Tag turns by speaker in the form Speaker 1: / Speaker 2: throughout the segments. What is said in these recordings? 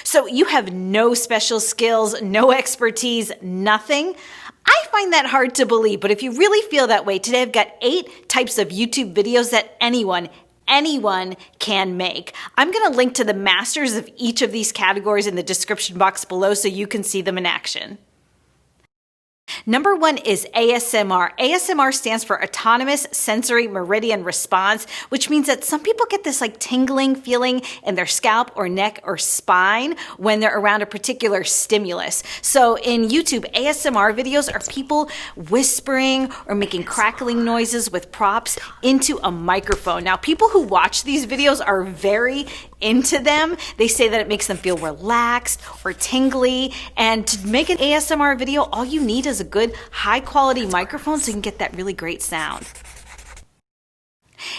Speaker 1: So you have no special skills, no expertise, nothing? I find that hard to believe, but if you really feel that way, today I've got 8 types of YouTube videos that anyone can make. I'm going to link to the masters of each of these categories in the description box below so you can see them in action. Number 1 is ASMR. ASMR stands for Autonomous Sensory Meridian Response, which means that some people get this like tingling feeling in their scalp or neck or spine when they're around a particular stimulus. So in YouTube, ASMR videos are people whispering or making crackling noises with props into a microphone. Now, people who watch these videos are very into them. They say that it makes them feel relaxed or tingly. And to make an ASMR video, all you need is a good high quality microphone so you can get that really great sound.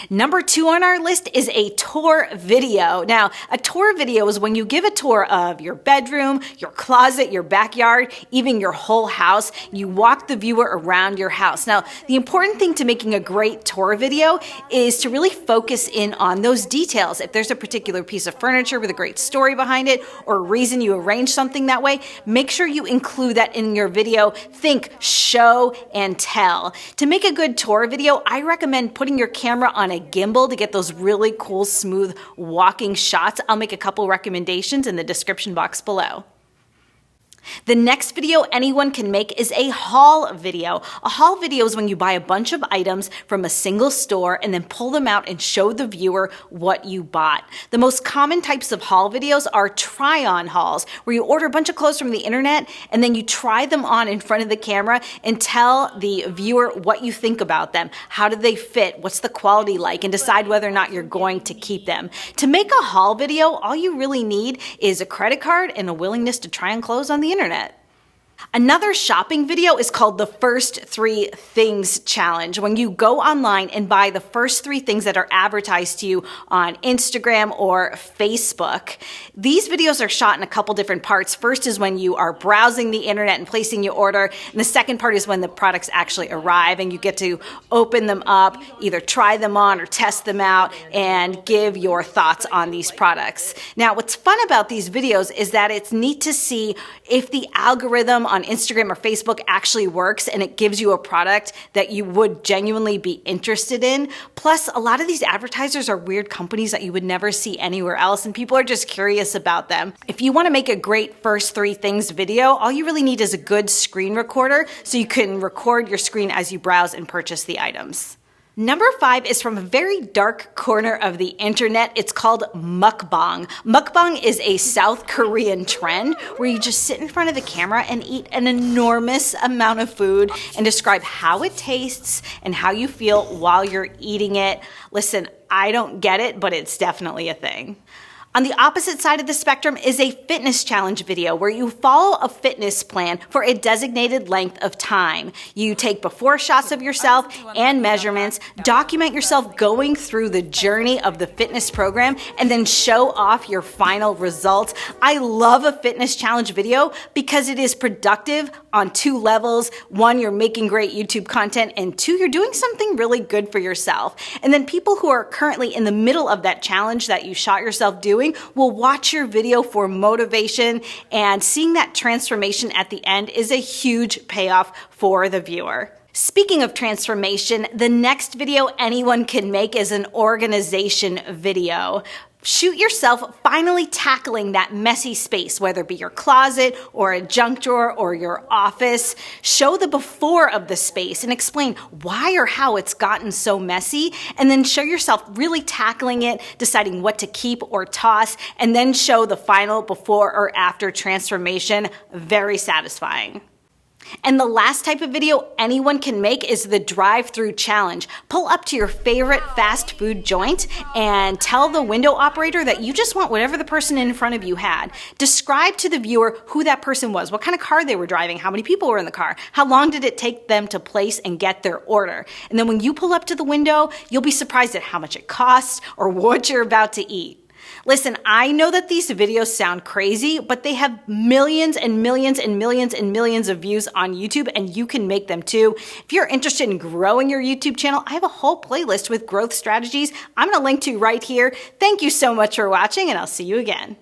Speaker 1: Number 2 on our list is a tour video. Now, a tour video is when you give a tour of your bedroom, your closet, your backyard, even your whole house. You walk the viewer around your house. Now, the important thing to making a great tour video is to really focus in on those details. If there's a particular piece of furniture with a great story behind it or a reason you arranged something that way, make sure you include that in your video. Think show and tell. To make a good tour video, I recommend putting your camera on a gimbal to get those really cool, smooth walking shots. I'll make a couple recommendations in the description box below. The next video anyone can make is a haul video. A haul video is when you buy a bunch of items from a single store and then pull them out and show the viewer what you bought. The most common types of haul videos are try-on hauls, where you order a bunch of clothes from the internet and then you try them on in front of the camera and tell the viewer what you think about them. How do they fit? What's the quality like? And decide whether or not you're going to keep them. To make a haul video, all you really need is a credit card and a willingness to try on clothes on the internet. Another shopping video is called the First 3 Things Challenge. When you go online and buy the first 3 things that are advertised to you on Instagram or Facebook, these videos are shot in a couple different parts. First is when you are browsing the internet and placing your order, and the second part is when the products actually arrive and you get to open them up, either try them on or test them out, and give your thoughts on these products. Now, what's fun about these videos is that it's neat to see if the algorithm on Instagram or Facebook actually works and it gives you a product that you would genuinely be interested in. Plus, a lot of these advertisers are weird companies that you would never see anywhere else, and people are just curious about them. If you want to make a great First 3 Things video, all you really need is a good screen recorder so you can record your screen as you browse and purchase the items. Number 5 is from a very dark corner of the internet. It's called Mukbang. Mukbang is a South Korean trend where you just sit in front of the camera and eat an enormous amount of food and describe how it tastes and how you feel while you're eating it. Listen, I don't get it, but it's definitely a thing. On the opposite side of the spectrum is a fitness challenge video where you follow a fitness plan for a designated length of time. You take before shots of yourself and measurements, document yourself going through the journey of the fitness program, and then show off your final results. I love a fitness challenge video because it is productive on 2 levels. 1, you're making great YouTube content, and 2, you're doing something really good for yourself. And then people who are currently in the middle of that challenge that you shot yourself doing will watch your video for motivation, and seeing that transformation at the end is a huge payoff for the viewer. Speaking of transformation, the next video anyone can make is an organization video. Shoot yourself finally tackling that messy space, whether it be your closet or a junk drawer or your office. Show the before of the space and explain why or how it's gotten so messy, and then show yourself really tackling it, deciding what to keep or toss, and then show the final before or after transformation. Very satisfying. And the last type of video anyone can make is the drive-through challenge. Pull up to your favorite fast food joint and tell the window operator that you just want whatever the person in front of you had. Describe to the viewer who that person was, what kind of car they were driving, how many people were in the car, how long did it take them to place and get their order. And then when you pull up to the window, you'll be surprised at how much it costs or what you're about to eat. Listen, I know that these videos sound crazy, but they have millions and millions and millions and millions of views on YouTube, and you can make them too. If you're interested in growing your YouTube channel, I have a whole playlist with growth strategies I'm going to link to right here. Thank you so much for watching, and I'll see you again.